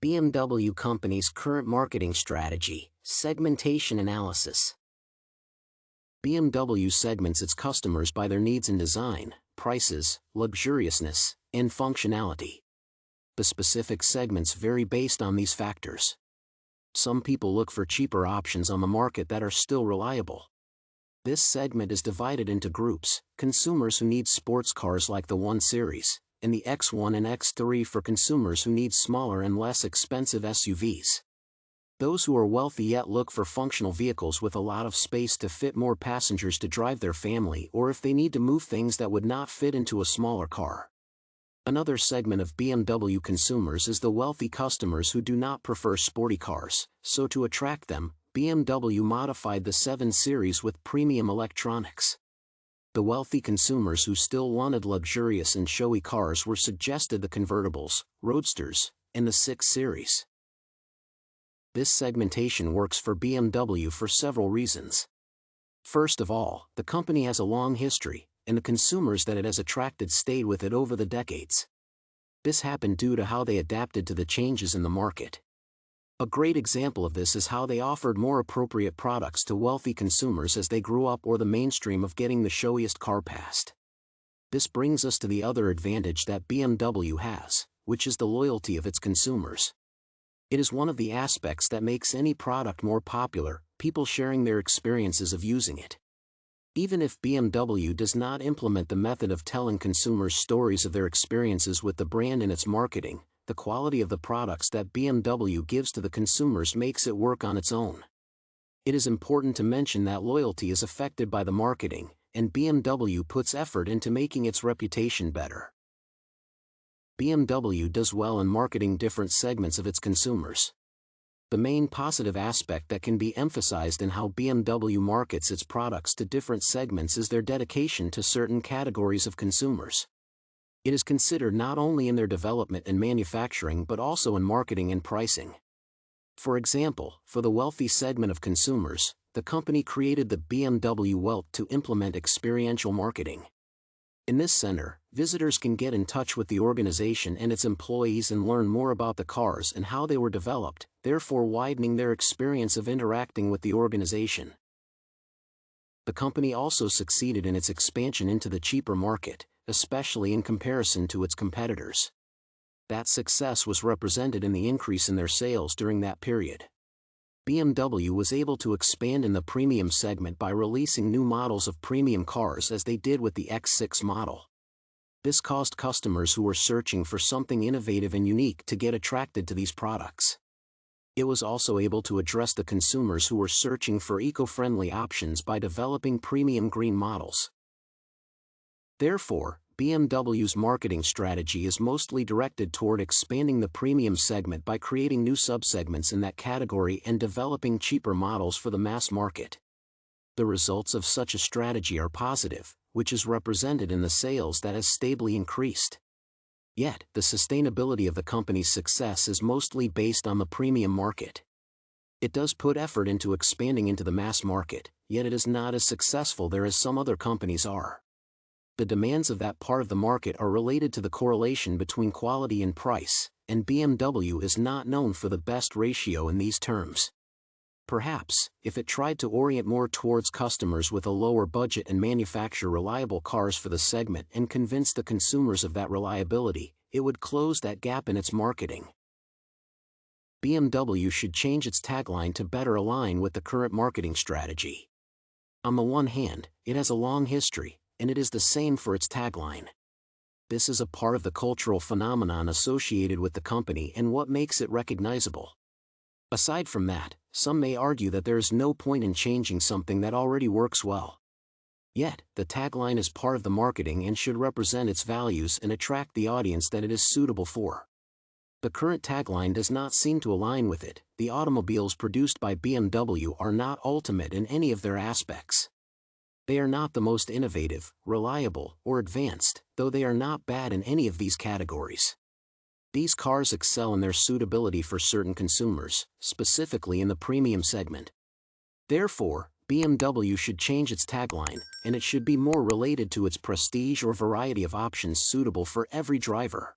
BMW company's current marketing strategy, segmentation analysis. BMW segments its customers by their needs in design, prices, luxuriousness, and functionality. The specific segments vary based on these factors. Some people look for cheaper options on the market that are still reliable. This segment is divided into groups: consumers who need sports cars like the 1 Series, and the X1 and X3 for consumers who need smaller and less expensive SUVs. Those who are wealthy yet look for functional vehicles with a lot of space to fit more passengers to drive their family, or if they need to move things that would not fit into a smaller car. Another segment of BMW consumers is the wealthy customers who do not prefer sporty cars, so to attract them, BMW modified the 7 Series with premium electronics. The wealthy consumers who still wanted luxurious and showy cars were suggested the convertibles, roadsters, and the 6 Series. This segmentation works for BMW for several reasons. First of all, the company has a long history, and the consumers that it has attracted stayed with it over the decades. This happened due to how they adapted to the changes in the market. A great example of this is how they offered more appropriate products to wealthy consumers as they grew up, or the mainstream of getting the showiest car passed. This brings us to the other advantage that BMW has, which is the loyalty of its consumers. It is one of the aspects that makes any product more popular, people sharing their experiences of using it. Even if BMW does not implement the method of telling consumers stories of their experiences with the brand in its marketing, the quality of the products that BMW gives to the consumers makes it work on its own. It is important to mention that loyalty is affected by the marketing, and BMW puts effort into making its reputation better. BMW does well in marketing different segments of its consumers. The main positive aspect that can be emphasized in how BMW markets its products to different segments is their dedication to certain categories of consumers. It is considered not only in their development and manufacturing but also in marketing and pricing. For example, for the wealthy segment of consumers, the company created the BMW Welt to implement experiential marketing. In this center, visitors can get in touch with the organization and its employees and learn more about the cars and how they were developed, therefore widening their experience of interacting with the organization. The company also succeeded in its expansion into the cheaper market, especially in comparison to its competitors. That success was represented in the increase in their sales during that period. BMW was able to expand in the premium segment by releasing new models of premium cars, as they did with the X6 model. This caused customers who were searching for something innovative and unique to get attracted to these products. It was also able to address the consumers who were searching for eco-friendly options by developing premium green models. Therefore, BMW's marketing strategy is mostly directed toward expanding the premium segment by creating new subsegments in that category and developing cheaper models for the mass market. The results of such a strategy are positive, which is represented in the sales that has stably increased. Yet, the sustainability of the company's success is mostly based on the premium market. It does put effort into expanding into the mass market, yet it is not as successful there as some other companies are. The demands of that part of the market are related to the correlation between quality and price, and BMW is not known for the best ratio in these terms. Perhaps, if it tried to orient more towards customers with a lower budget and manufacture reliable cars for the segment and convince the consumers of that reliability, it would close that gap in its marketing. BMW should change its tagline to better align with the current marketing strategy. On the one hand, it has a long history, and it is the same for its tagline. This is a part of the cultural phenomenon associated with the company and what makes it recognizable. Aside from that, some may argue that there is no point in changing something that already works well. Yet, the tagline is part of the marketing and should represent its values and attract the audience that it is suitable for. The current tagline does not seem to align with it. The automobiles produced by BMW are not ultimate in any of their aspects. They are not the most innovative, reliable, or advanced, though they are not bad in any of these categories. These cars excel in their suitability for certain consumers, specifically in the premium segment. Therefore, BMW should change its tagline, and it should be more related to its prestige or variety of options suitable for every driver.